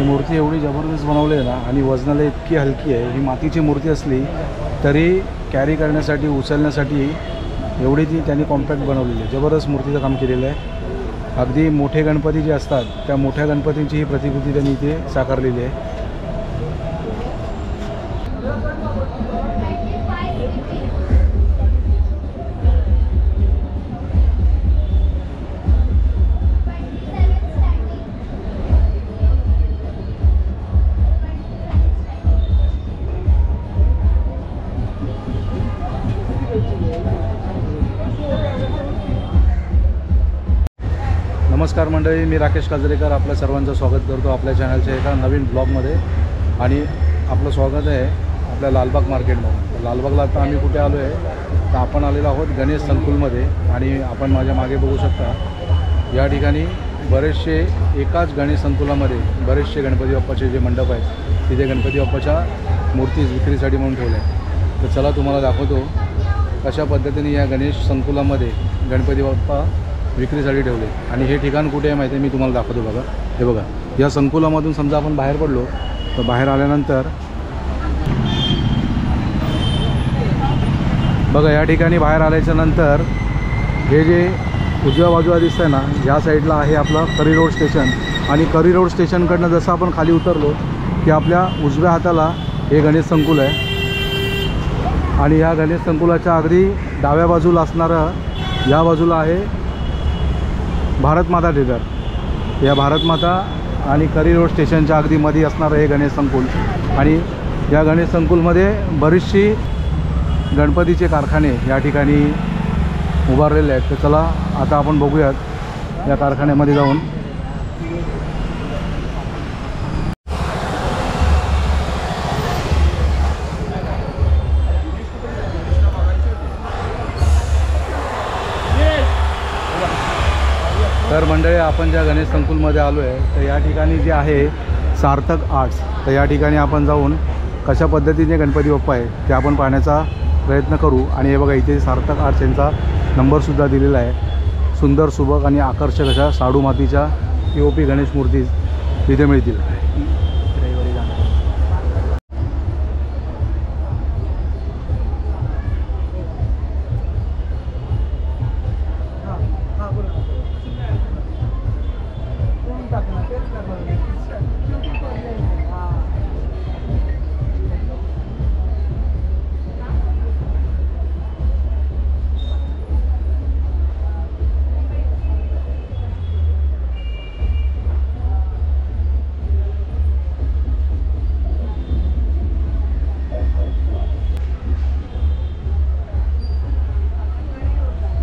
आणि मूर्ती एवढी जबरदस्त बनवली आहे ना आणि वजनाला इतकी हलकी आहे। ही मातीची मूर्ती असली तरी कॅरी करण्यासाठी उचलण्यासाठी एवढी ती त्यांनी कॉम्पॅक्ट बनवलेली आहे। जबरदस्त मूर्तीचं काम केलेलं आहे। अगदी मोठे गणपती जे असतात त्या मोठ्या गणपतींची ही प्रतिकृती त्यांनी इथे साकारलेली आहे। नमस्कार मंडळी, मी राकेश काजरेकर आपल्या सर्वांचं स्वागत करतो आपल्या चॅनलच्या एका नवीन ब्लॉगमध्ये। आणि आपलं स्वागत आहे आपल्या लालबाग मार्केटमध्ये। लालबागला आता आम्ही कुठे आलो आहे तर आपण आलेलो आहोत गणेश संकुलमध्ये। आणि आपण माझ्या मागे बघू शकता या ठिकाणी बरेचसे एकाच गणेश संकुलामध्ये बरेचसे गणपती बाप्पाचे जे मंडप आहेत तिथे गणपती बाप्पाच्या मूर्ती विक्रीसाठी म्हणून ठेवल्या आहेत। तर चला तुम्हाला दाखवतो कशा पद्धतीने या गणेश संकुलामध्ये गणपती बाप्पा विक्रीसाठी ठेवले। आणि हे ठिकाण कुठे आहे माहिती आहे, मी तुम्हाला दाखवतो बघा। हे बघा, या संकुलामधून समजा आपण बाहेर पडलो तर बाहेर आल्यानंतर बघा या ठिकाणी बाहेर आल्याच्या नंतर हे जे उजव्या बाजूला दिसतंय ना या साईडला आहे आपलं करी रोड स्टेशन। आणि करी रोड स्टेशनकडनं जसं आपण खाली उतरलो की आपल्या उजव्या हाताला हे गणेश संकुल आहे। आणि या गणेश संकुलाच्या अगदी डाव्या बाजूला असणारं या बाजूला आहे भारत माता थिएटर। या भारत माता आणि करी रोड स्टेशनच्या अगदी मध्ये असणारं हे गणेश संकुल। आणि या गणेश संकुलमध्ये बरीचशी गणपतीचे कारखाने या ठिकाणी उभारलेले आहेत। तर चला आता आपण बघूयात या कारखान्यामध्ये जाऊन। तर मंडळी, आपण ज्या गणेश संकुलमध्ये आलो आहे तर या ठिकाणी जे आहे सार्थक आर्ट्स, तर या ठिकाणी आपण जाऊन कशा पद्धतीने गणपती बाप्पा आहे ते आपण पाहण्याचा प्रयत्न करू। आणि हे बघा इथे सार्थक आर्ट्स यांचा नंबरसुद्धा दिलेला आहे। सुंदर सुबक आणि आकर्षक अशा शाडू मातीच्या POP गणेश मूर्ती तिथे मिळतील।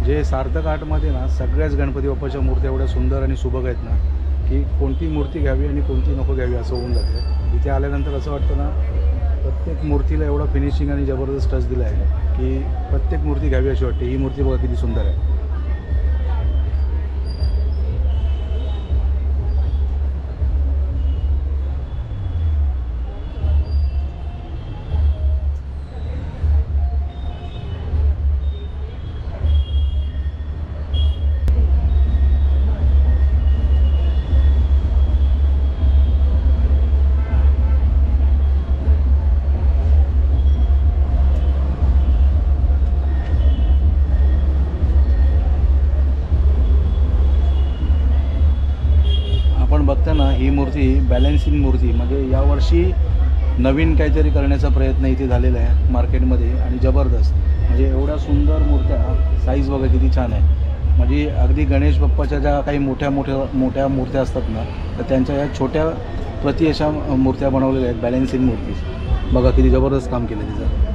जे सार्थक आर्टमध्ये ना सगळ्याच गणपती बाप्पाच्या मूर्त्या एवढ्या सुंदर आणि सुबक आहेत ना की कोणती मूर्ती घ्यावी आणि कोणती नको घ्यावी असं होऊन जाते। इथे आल्यानंतर असं वाटतं ना प्रत्येक मूर्तीला एवढा फिनिशिंग आणि जबरदस्त टच दिला आहे की प्रत्येक मूर्ती घ्यावी अशी वाटते। ही मूर्ती बघा किती सुंदर आहे। बघताना ही मूर्ती बॅलन्सिंग मूर्ती म्हणजे यावर्षी नवीन काहीतरी करण्याचा प्रयत्न इथे झालेला आहे मार्केटमध्ये। आणि जबरदस्त म्हणजे एवढ्या सुंदर मूर्त्या, साईज बघा किती छान आहे। म्हणजे अगदी गणेश बाप्पाच्या ज्या काही मोठ्या मूर्त्या असतात ना तर त्यांच्या या छोट्या प्रति अशा मूर्त्या बनवलेल्या आहेत बॅलन्सिंग मूर्ती। बघा किती जबरदस्त काम केलं तिचं।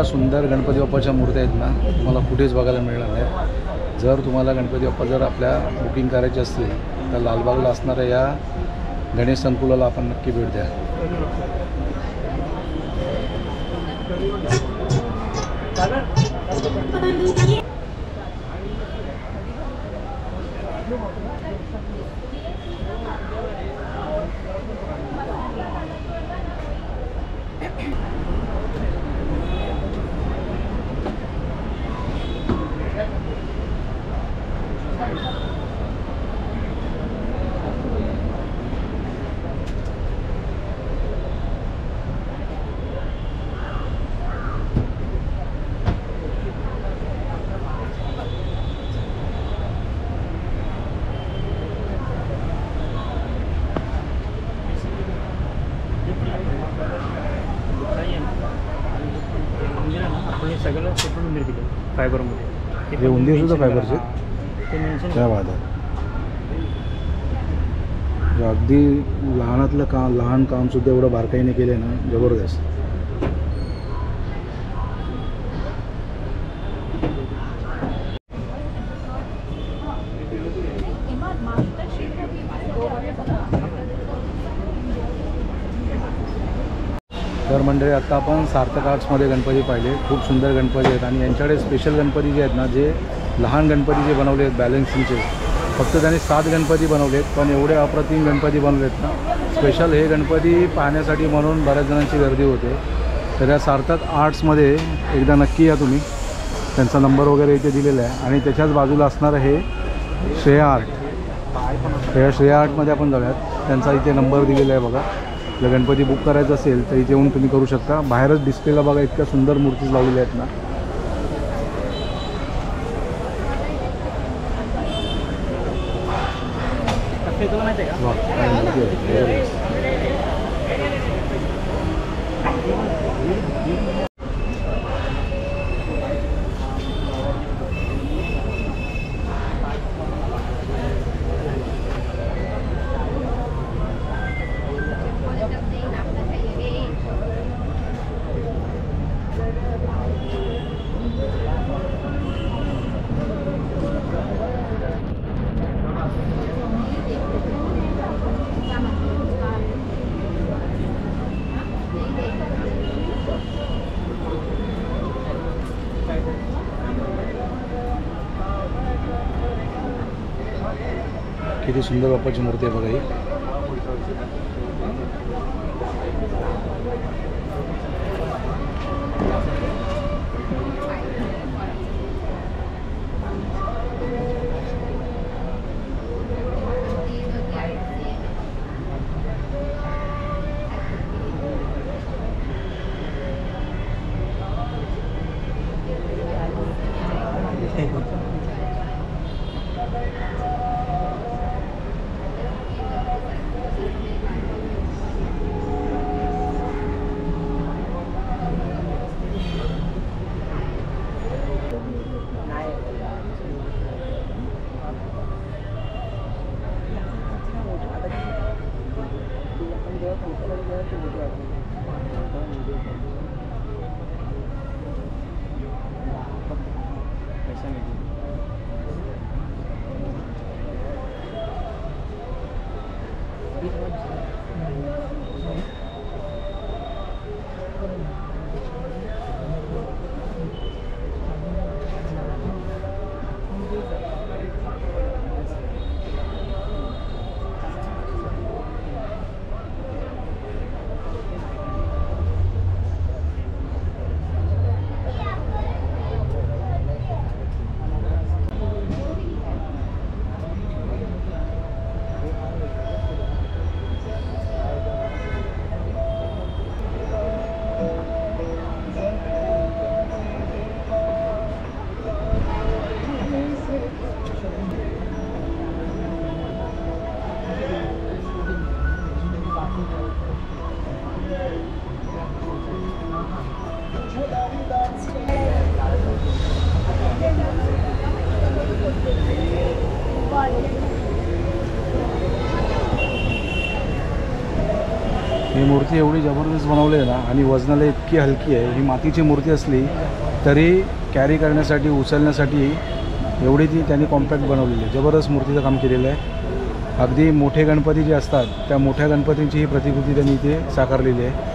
एवढ्या सुंदर गणपती बाप्पाच्या मूर्त्या आहेत ना तुम्हाला कुठेच बघायला मिळणार नाही. जर तुम्हाला गणपती बाप्पा जर आपल्या बुकिंग करायची असतील तर लालबागला असणाऱ्या या गणेश संकुलाला आपण नक्की भेट द्या. सगळं सेपरेट उंदीर दिले फायबरमध्ये. हे उंदीर सुद्धा फायबरचे ते मेन्शन त्या बाद आहे. अगदी लहानातलं लहान कामसुद्धा एवढं बारकाईने केलं ना जबरदस्त. तर मंडळी आत्ता आपण सार्थक आर्ट्समध्ये गणपती पाहिले. खूप सुंदर गणपती आहेत आणि यांच्याकडे स्पेशल गणपती जे आहेत ना जे लहान गणपती जे बनवले आहेत बॅलन्सिंगचे फक्त त्यांनी 7 गणपती बनवले आहेत पण एवढे अप्रतिम गणपती बनवले आहेत ना. स्पेशल हे गणपती पाहण्यासाठी म्हणून बऱ्याच जणांची गर्दी होते. तर या सार्थक आर्ट्समध्ये एकदा नक्की या तुम्ही. त्यांचा नंबर वगैरे इथे दिलेला आहे आणि त्याच्याच बाजूला असणारं हे श्रेया आर्ट. या श्रेया आर्टमध्ये आपण जाऊयात. त्यांचा इथे नंबर दिलेला आहे बघा. जर गणपती बुक करायचं असेल तर इथे येऊन तुम्ही करू शकता. बाहेरच डिस्प्लेला बघा इतक्या सुंदर मूर्ती लावलेल्या आहेत ना. माहिती आहे का? वा काय मूर्ती आहे. किती सुंदर बाप्पाची मूर्ती आहे बघा ही. मूर्ती एवढी जबरदस्त बनवली आहे ना आणि वजनाला इतकी हलकी आहे. ही मातीची मूर्ती असली तरी कॅरी करण्यासाठी उचलण्यासाठी एवढी ती त्यांनी कॉम्पॅक्ट बनवलेली आहे. जबरदस्त मूर्तीचं काम केलेलं आहे. अगदी मोठे गणपती जे असतात त्या मोठ्या गणपतींची ही प्रतिकृती त्यांनी इथे साकारलेली आहे.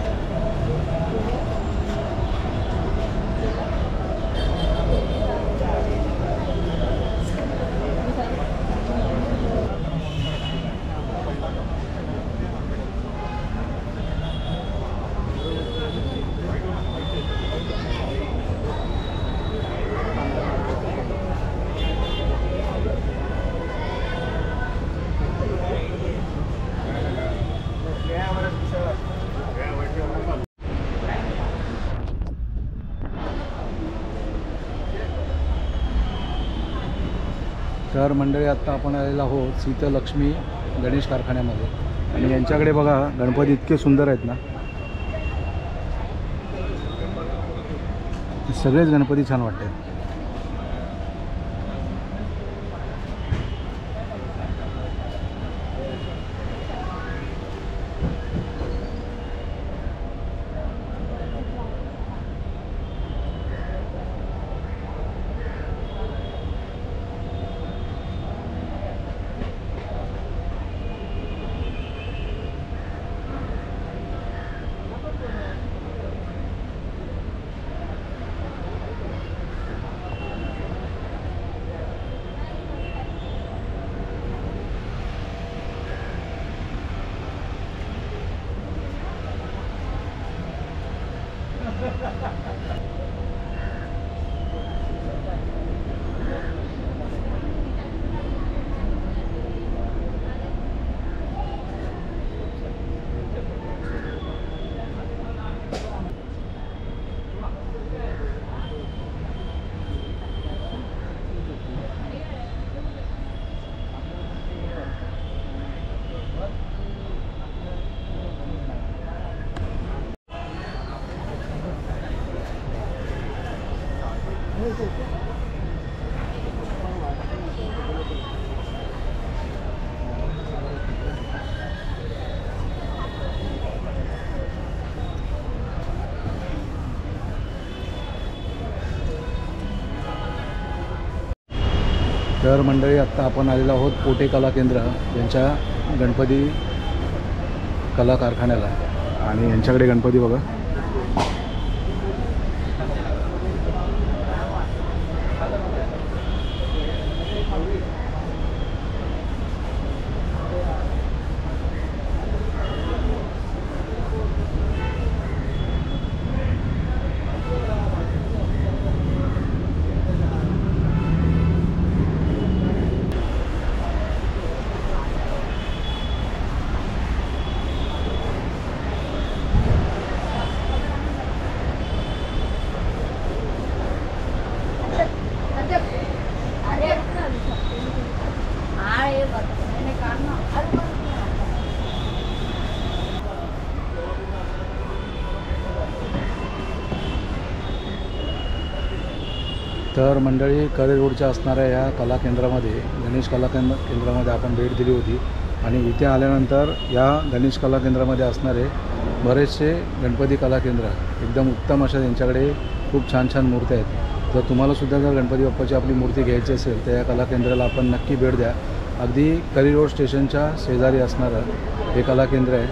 तर मंडळी आत्ता आपण आलेलो आहोत सीतलक्ष्मी गणेश कारखान्यामध्ये आणि यांच्याकडे बघा गणपती इतके सुंदर आहेत ना. सगळेच गणपती छान वाटतात. तर मंडळी आत्ता आपण आलेलो आहोत पोटे कला केंद्र यांच्या गणपती कला कारखान्याला आणि यांच्याकडे गणपती बघा. तर मंडळी करे रोडच्या असणाऱ्या या कला केंद्रामध्ये गणेश कला केंद्रामध्ये आपण भेट दिली होती आणि इथे आल्यानंतर या गणेश कला केंद्रामध्ये असणारे बरेचसे गणपती कला केंद्र एकदम उत्तम अशा त्यांच्याकडे खूप छान छान मूर्त्या आहेत. जर तुम्हालासुद्धा जर गणपती बाप्पाची आपली मूर्ती घ्यायची असेल तर या कला केंद्राला आपण नक्की भेट द्या. अगदी करी रोड स्टेशनच्या शेजारी असणारं हे कला केंद्र आहे.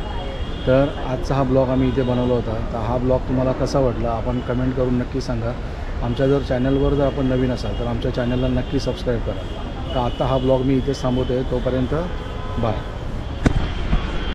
तर आजचा हा ब्लॉग आम्ही इथे बनवला होता. तर हा ब्लॉग तुम्हाला कसा वाटला आपण कमेंट करून नक्की सांगा. आमच्या जर चॅनलवर जर आपण नवीन असाल तर आमच्या चॅनलला नक्की सबस्क्राईब करा. तर आता हा ब्लॉग मी इथेच थांबवतो आहे. तोपर्यंत बाय.